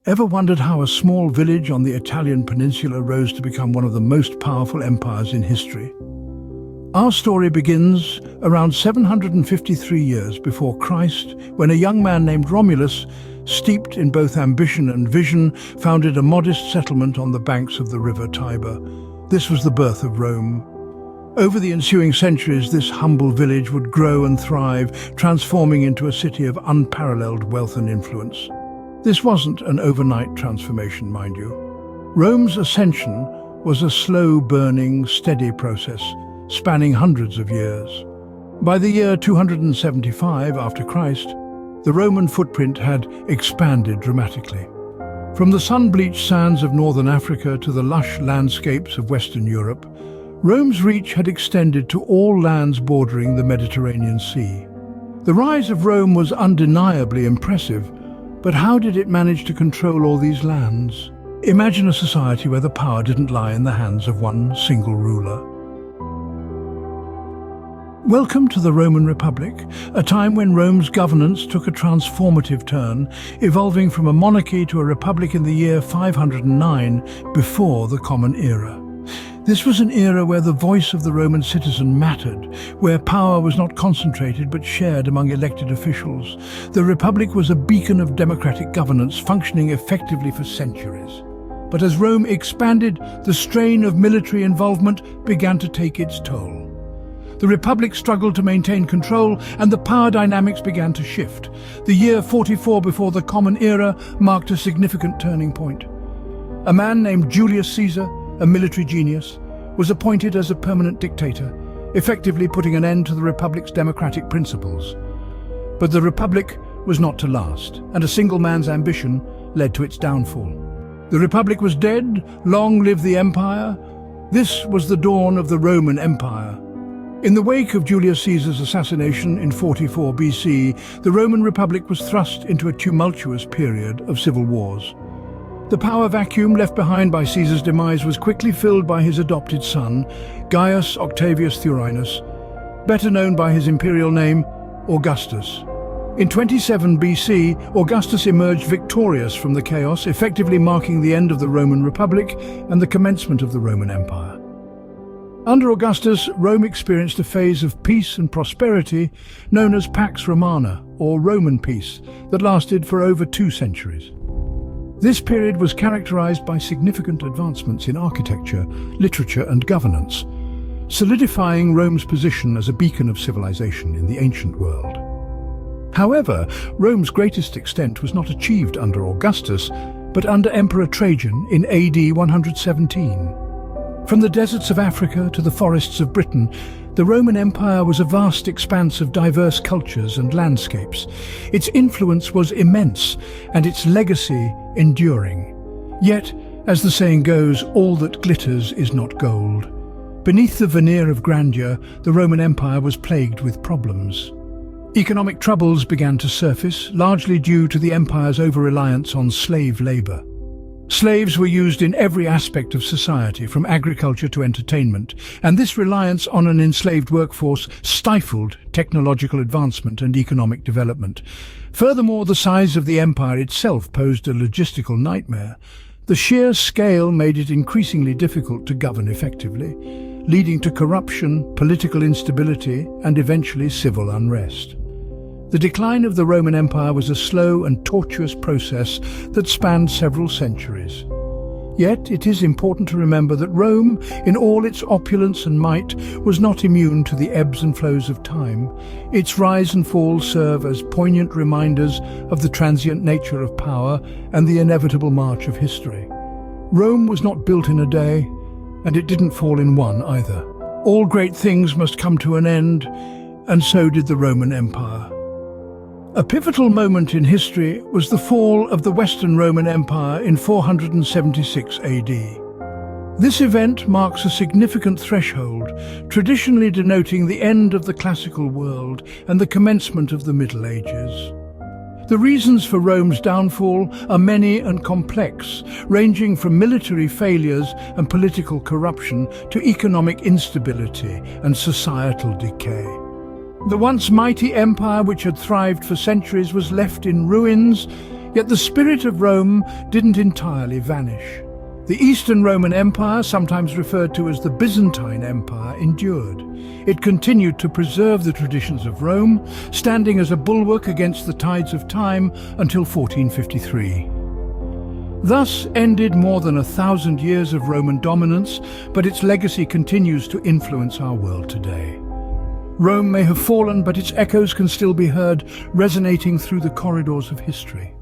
Ever wondered how a small village on the Italian peninsula rose to become one of the most powerful empires in history? Our story begins around 753 years before Christ, when a young man named Romulus, steeped in both ambition and vision, founded a modest settlement on the banks of the river Tiber. This was the birth of Rome. Over the ensuing centuries, this humble village would grow and thrive, transforming into a city of unparalleled wealth and influence. This wasn't an overnight transformation, mind you. Rome's ascension was a slow-burning, steady process, spanning hundreds of years. By the year 275 after Christ, the Roman footprint had expanded dramatically. From the sun-bleached sands of northern Africa to the lush landscapes of Western Europe, Rome's reach had extended to all lands bordering the Mediterranean Sea. The rise of Rome was undeniably impressive, but how did it manage to control all these lands? Imagine a society where the power didn't lie in the hands of one single ruler. Welcome to the Roman Republic, a time when Rome's governance took a transformative turn, evolving from a monarchy to a republic in the year 509 before the Common Era. This was an era where the voice of the Roman citizen mattered, where power was not concentrated but shared among elected officials. The Republic was a beacon of democratic governance, functioning effectively for centuries. But as Rome expanded, the strain of military involvement began to take its toll. The Republic struggled to maintain control, and the power dynamics began to shift. The year 44 before the Common Era marked a significant turning point. A man named Julius Caesar, a military genius, was appointed as a permanent dictator, effectively putting an end to the Republic's democratic principles. But the Republic was not to last, and a single man's ambition led to its downfall. The Republic was dead, long live the Empire. This was the dawn of the Roman Empire. In the wake of Julius Caesar's assassination in 44 BC, the Roman Republic was thrust into a tumultuous period of civil wars. The power vacuum left behind by Caesar's demise was quickly filled by his adopted son, Gaius Octavius Thurinus, better known by his imperial name, Augustus. In 27 BC, Augustus emerged victorious from the chaos, effectively marking the end of the Roman Republic and the commencement of the Roman Empire. Under Augustus, Rome experienced a phase of peace and prosperity known as Pax Romana, or Roman peace, that lasted for over 2 centuries. This period was characterized by significant advancements in architecture, literature, and governance, solidifying Rome's position as a beacon of civilization in the ancient world. However, Rome's greatest extent was not achieved under Augustus, but under Emperor Trajan in AD 117. From the deserts of Africa to the forests of Britain, the Roman Empire was a vast expanse of diverse cultures and landscapes. Its influence was immense, and its legacy enduring. Yet, as the saying goes, all that glitters is not gold. Beneath the veneer of grandeur, the Roman Empire was plagued with problems. Economic troubles began to surface, largely due to the empire's over-reliance on slave labor. Slaves were used in every aspect of society, from agriculture to entertainment, and this reliance on an enslaved workforce stifled technological advancement and economic development. Furthermore, the size of the empire itself posed a logistical nightmare. The sheer scale made it increasingly difficult to govern effectively, leading to corruption, political instability, and eventually civil unrest. The decline of the Roman Empire was a slow and tortuous process that spanned several centuries. Yet it is important to remember that Rome, in all its opulence and might, was not immune to the ebbs and flows of time. Its rise and fall serve as poignant reminders of the transient nature of power and the inevitable march of history. Rome was not built in a day, and it didn't fall in one either. All great things must come to an end, and so did the Roman Empire. A pivotal moment in history was the fall of the Western Roman Empire in 476 AD. This event marks a significant threshold, traditionally denoting the end of the classical world and the commencement of the Middle Ages. The reasons for Rome's downfall are many and complex, ranging from military failures and political corruption to economic instability and societal decay. The once mighty empire which had thrived for centuries was left in ruins, Yet the spirit of Rome didn't entirely vanish. The Eastern Roman Empire, sometimes referred to as the Byzantine Empire, endured. It continued to preserve the traditions of Rome, standing as a bulwark against the tides of time until 1453. Thus ended more than 1,000 years of Roman dominance, but its legacy continues to influence our world today. Rome may have fallen, but its echoes can still be heard, resonating through the corridors of history.